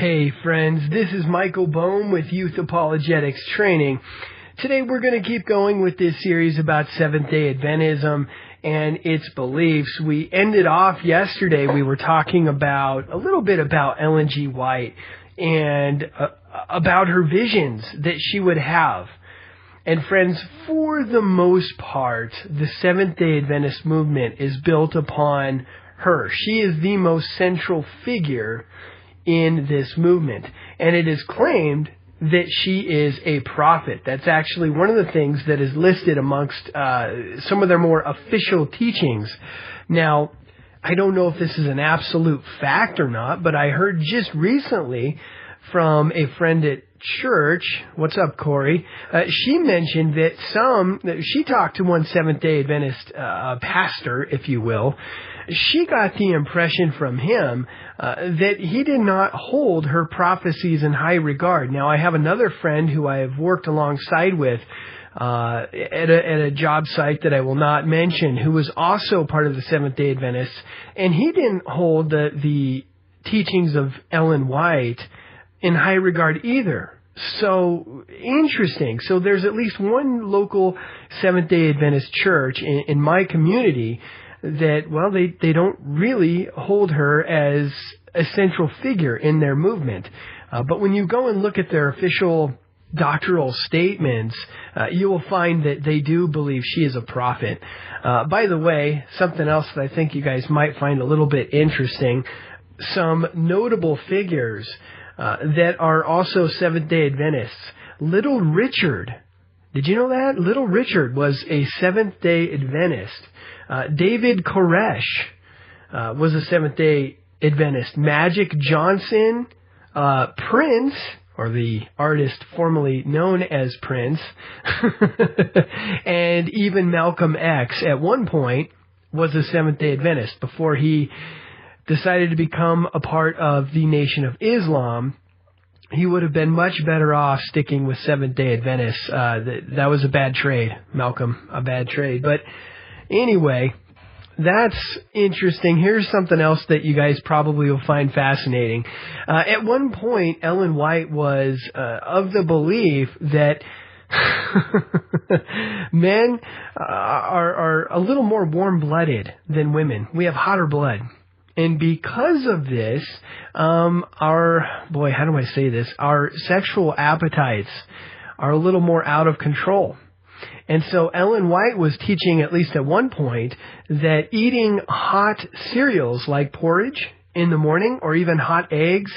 Hey friends, this is Michael Bohm with Youth Apologetics Training. Today we're going to keep going with this series about Seventh-day Adventism and its beliefs. We ended off yesterday, we were talking a little bit about Ellen G. White and about her visions that she would have. And friends, for the most part, the Seventh-day Adventist movement is built upon her. She is the most central figure in this movement. And it is claimed that she is a prophet. That's actually one of the things that is listed amongst some of their more official teachings. Now, I don't know if this is an absolute fact or not, but I heard just recently from a friend at church, what's up, Corey? She mentioned that she talked to one Seventh-day Adventist pastor, if you will. She got the impression from him that he did not hold her prophecies in high regard. Now, I have another friend who I have worked alongside with at a job site that I will not mention, who was also part of the Seventh-day Adventists, and he didn't hold the teachings of Ellen White in high regard either. So, interesting. So there's at least one local Seventh-day Adventist church in my community that, well, they don't really hold her as a central figure in their movement. But when you go and look at their official doctrinal statements, you will find that they do believe she is a prophet. By the way, something else that I think you guys might find a little bit interesting, some notable figures that are also Seventh-day Adventists. Little Richard. Did you know that? Little Richard was a Seventh-day Adventist. David Koresh was a Seventh-day Adventist. Magic Johnson, Prince, or the artist formerly known as Prince, and even Malcolm X at one point was a Seventh-day Adventist before he decided to become a part of the Nation of Islam. He would have been much better off sticking with Seventh-day Adventists. That was a bad trade, Malcolm, a bad trade. But anyway, that's interesting. Here's something else that you guys probably will find fascinating. At one point, Ellen White was of the belief that men are a little more warm-blooded than women. We have hotter blood. And because of this, our sexual appetites are a little more out of control. And so Ellen White was teaching, at least at one point, that eating hot cereals like porridge in the morning or even hot eggs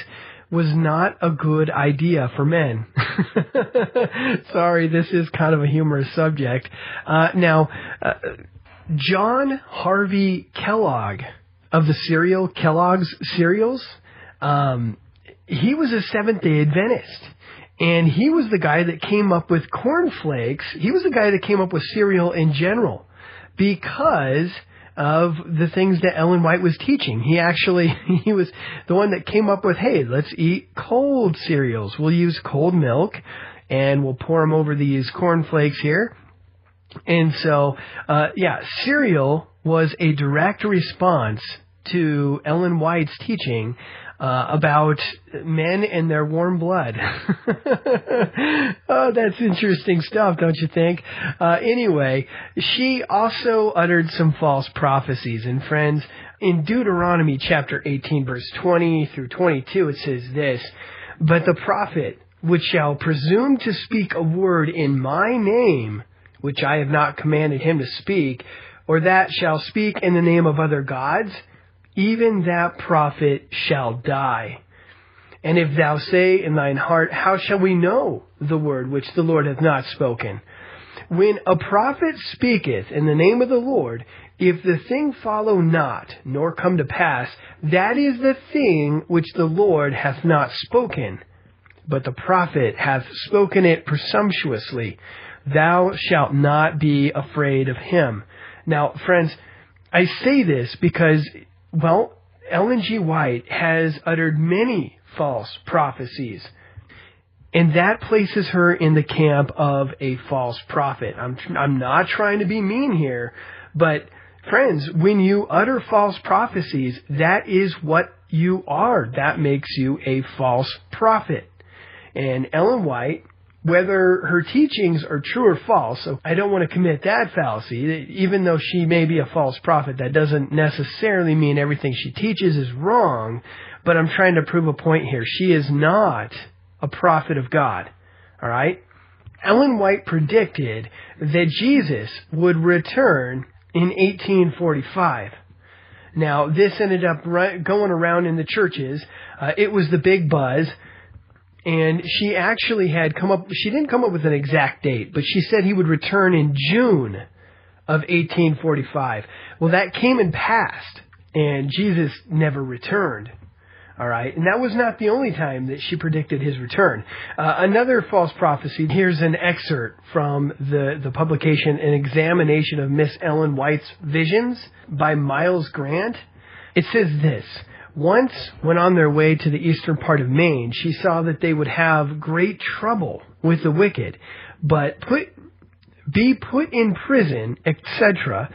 was not a good idea for men. Sorry, this is kind of a humorous subject. John Harvey Kellogg of the cereal, Kellogg's cereals, he was a Seventh-day Adventist. And he was the guy that came up with cornflakes. He was the guy that came up with cereal in general because of the things that Ellen White was teaching. He was the one that came up with, hey, let's eat cold cereals. We'll use cold milk and we'll pour them over these cornflakes here. And so, cereal was a direct response to Ellen White's teaching about men and their warm blood. Oh, that's interesting stuff, don't you think? Anyway, she also uttered some false prophecies. And friends, in Deuteronomy chapter 18, verse 20 through 22, it says this, "But the prophet which shall presume to speak a word in my name, which I have not commanded him to speak, or that shall speak in the name of other gods, even that prophet shall die. And if thou say in thine heart, how shall we know the word which the Lord hath not spoken? When a prophet speaketh in the name of the Lord, if the thing follow not, nor come to pass, that is the thing which the Lord hath not spoken. But the prophet hath spoken it presumptuously. Thou shalt not be afraid of him." Now, friends, I say this because, well, Ellen G. White has uttered many false prophecies, and that places her in the camp of a false prophet. I'm not trying to be mean here, but friends, when you utter false prophecies, that is what that makes you a false prophet. And Ellen White, whether her teachings are true or false, so I don't want to commit that fallacy. Even though she may be a false prophet, that doesn't necessarily mean everything she teaches is wrong, but I'm trying to prove a point here. She is not a prophet of God, all right? Ellen White predicted that Jesus would return in 1845. Now, this ended up going around in the churches. It was the big buzz. And she actually she didn't come up with an exact date, but she said he would return in June of 1845. Well, that came and passed, and Jesus never returned. All right, and that was not the only time that she predicted his return. Another false prophecy, here's an excerpt from the publication, An Examination of Miss Ellen White's Visions by Miles Grant. It says this: once, when on their way to the eastern part of Maine, she saw that they would have great trouble with the wicked, but be put in prison, etc.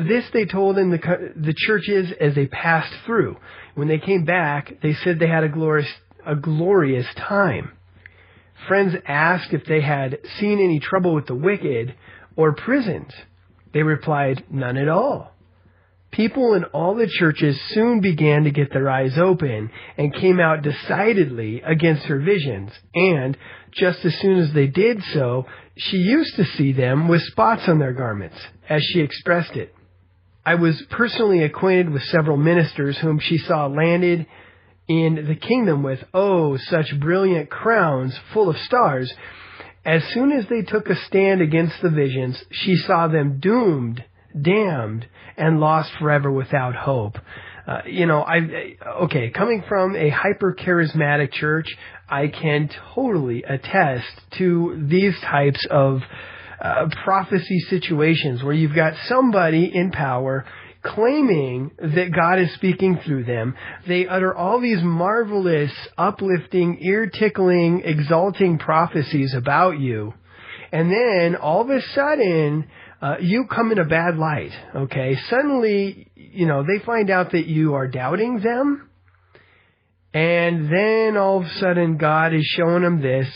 This they told in the churches as they passed through. When they came back, they said they had a glorious time. Friends asked if they had seen any trouble with the wicked or prisons. They replied, none at all. People in all the churches soon began to get their eyes open and came out decidedly against her visions. And just as soon as they did so, she used to see them with spots on their garments, as she expressed it. I was personally acquainted with several ministers whom she saw landed in the kingdom with, such brilliant crowns full of stars. As soon as they took a stand against the visions, she saw them doomed, damned, and lost forever without hope. Coming from a hyper-charismatic church, I can totally attest to these types of prophecy situations where you've got somebody in power claiming that God is speaking through them. They utter all these marvelous, uplifting, ear-tickling, exalting prophecies about you. And then all of a sudden, you come in a bad light, okay? Suddenly, they find out that you are doubting them. And then all of a sudden, God is showing them this,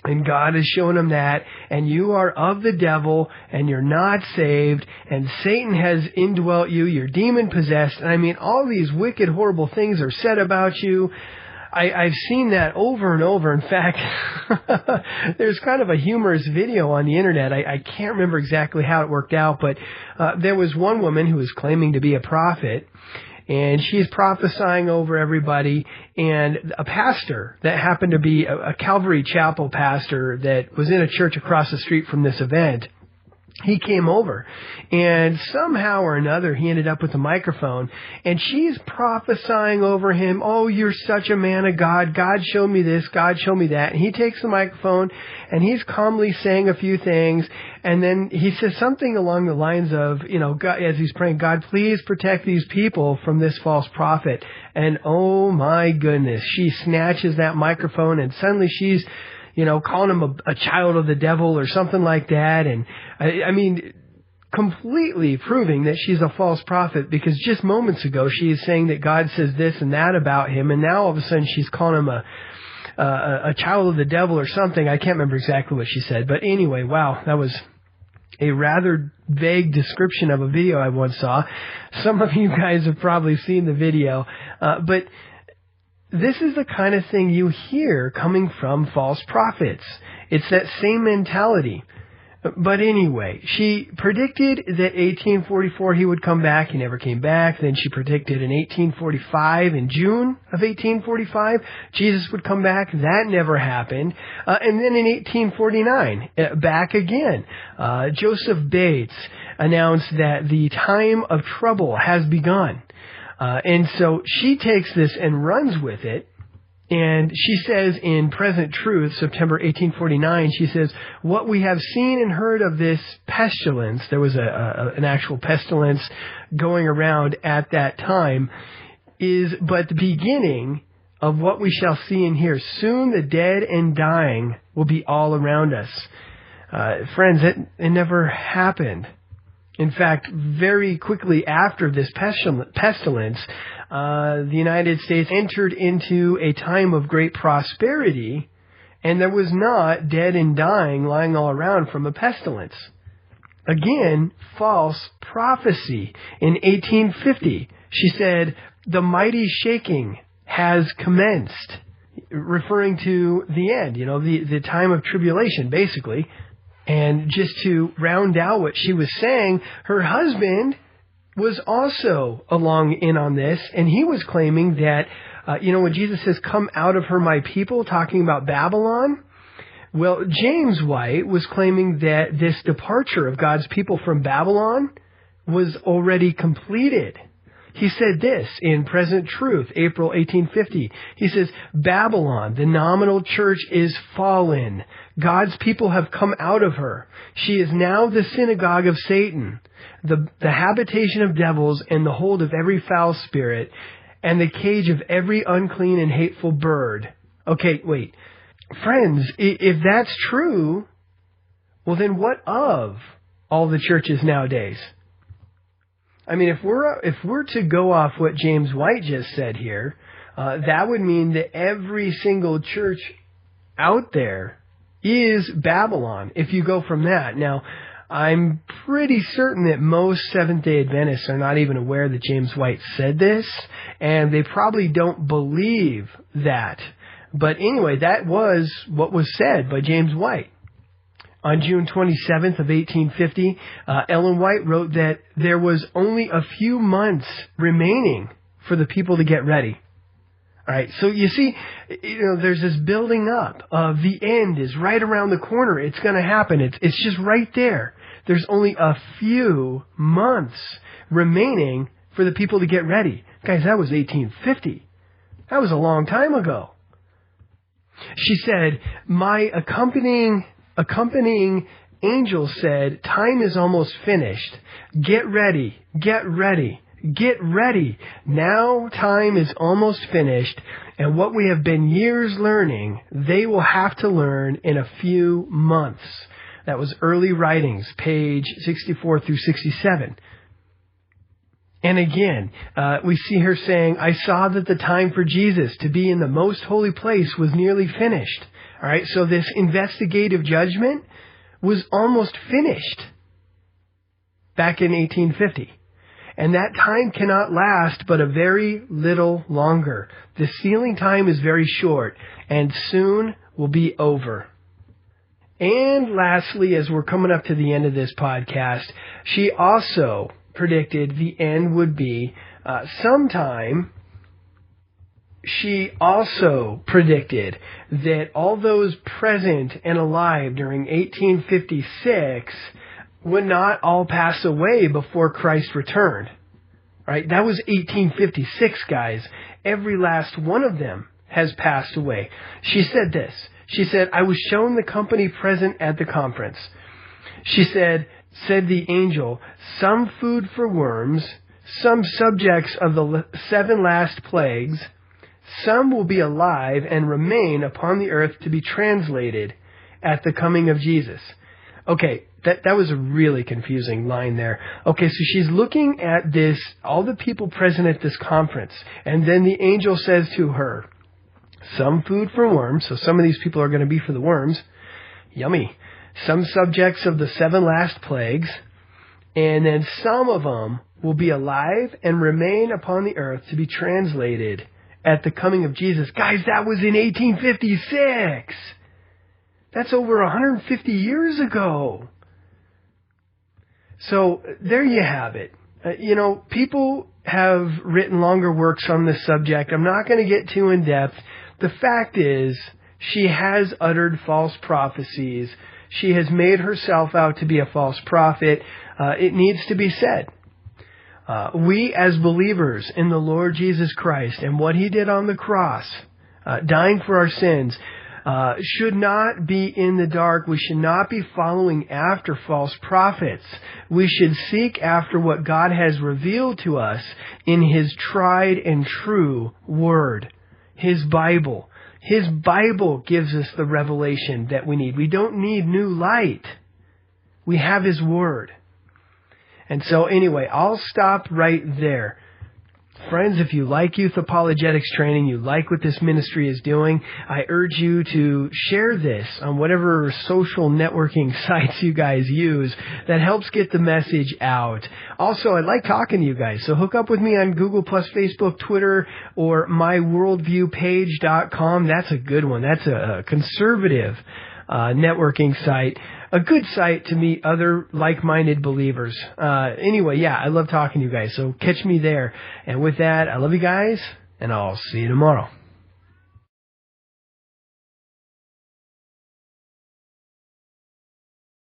and God is showing them that, and you are of the devil, and you're not saved, and Satan has indwelt you, you're demon-possessed. And I mean, all these wicked, horrible things are said about you. I've seen that over and over. In fact, there's kind of a humorous video on the internet. I can't remember exactly how it worked out, but there was one woman who was claiming to be a prophet, and she's prophesying over everybody, and a pastor that happened to be a Calvary Chapel pastor that was in a church across the street from this event, he came over, and somehow or another he ended up with a microphone, and she's prophesying over him, you're such a man of God, God showed me this, God showed me that. And he takes the microphone, and he's calmly saying a few things, and then he says something along the lines of, God, as he's praying, God, please protect these people from this false prophet. And oh my goodness, she snatches that microphone, and suddenly she's calling him a child of the devil or something like that. And I mean, completely proving that she's a false prophet, because just moments ago she is saying that God says this and that about him, and now all of a sudden she's calling him a child of the devil or something. I can't remember exactly what she said, but anyway, wow, that was a rather vague description of a video I once saw. Some of you guys have probably seen the video, but this is the kind of thing you hear coming from false prophets. It's that same mentality. But anyway, she predicted that 1844 he would come back. He never came back. Then she predicted in 1845, in June of 1845, Jesus would come back. That never happened. And then in 1849, back again. Joseph Bates announced that the time of trouble has begun. And so she takes this and runs with it. And she says in Present Truth, September 1849, she says, what we have seen and heard of this pestilence, there was an actual pestilence going around at that time, is but the beginning of what we shall see and hear. Soon the dead and dying will be all around us. Friends, it never happened. In fact, very quickly after this pestilence, the United States entered into a time of great prosperity, and there was not dead and dying lying all around from a pestilence. Again, false prophecy. In 1850, she said, the mighty shaking has commenced, referring to the end, the time of tribulation, basically. And just to round out what she was saying, her husband was also along in on this, and he was claiming that, when Jesus says, come out of her, my people, talking about Babylon, well, James White was claiming that this departure of God's people from Babylon was already completed. He said this in Present Truth, April 1850. He says, Babylon, the nominal church, is fallen. God's people have come out of her. She is now the synagogue of Satan, the habitation of devils, and the hold of every foul spirit, and the cage of every unclean and hateful bird. Okay, wait. Friends, if that's true, well then what of all the churches nowadays? I mean, if we're to go off what James White just said here, that would mean that every single church out there is Babylon, if you go from that. Now, I'm pretty certain that most Seventh-day Adventists are not even aware that James White said this, and they probably don't believe that. But anyway, that was what was said by James White. On June 27th of 1850, Ellen White wrote that there was only a few months remaining for the people to get ready. All right, so you see, there's this building up of the end is right around the corner. It's going to happen. It's just right there. There's only a few months remaining for the people to get ready. Guys, that was 1850. That was a long time ago. She said, my accompanying angel said, time is almost finished. Get ready, get ready, get ready. Now time is almost finished, and what we have been years learning, they will have to learn in a few months. That was Early Writings, page 64 through 67. And again, we see her saying, I saw that the time for Jesus to be in the most holy place was nearly finished. All right, so this investigative judgment was almost finished back in 1850. And that time cannot last but a very little longer. The sealing time is very short and soon will be over. And lastly, as we're coming up to the end of this podcast, she also predicted the end would be sometime. She also predicted that all those present and alive during 1856 would not all pass away before Christ returned. Right? That was 1856, guys. Every last one of them has passed away. She said this. She said, I was shown the company present at the conference. She said the angel, some food for worms, some subjects of the 7 last plagues, some will be alive and remain upon the earth to be translated at the coming of Jesus. Okay, that was a really confusing line there. Okay, so she's looking at this, all the people present at this conference, and then the angel says to her, some food for worms, so some of these people are going to be for the worms, yummy. Some subjects of the 7 last plagues, and then some of them will be alive and remain upon the earth to be translated at the coming of Jesus. Guys, that was in 1856. That's over 150 years ago. So there you have it. People have written longer works on this subject. I'm not going to get too in depth. The fact is, she has uttered false prophecies. She has made herself out to be a false prophet. It needs to be said. We as believers in the Lord Jesus Christ and what He did on the cross, dying for our sins, should not be in the dark. We should not be following after false prophets. We should seek after what God has revealed to us in His tried and true Word, His Bible. His Bible gives us the revelation that we need. We don't need new light. We have His Word. And so anyway, I'll stop right there. Friends, if you like youth apologetics training, you like what this ministry is doing, I urge you to share this on whatever social networking sites you guys use that helps get the message out. Also, I like talking to you guys, so hook up with me on Google+, Facebook, Twitter, or myworldviewpage.com. That's a good one. That's a conservative networking site. A good site to meet other like-minded believers. Anyway, yeah, I love talking to you guys, so catch me there. And with that, I love you guys, and I'll see you tomorrow.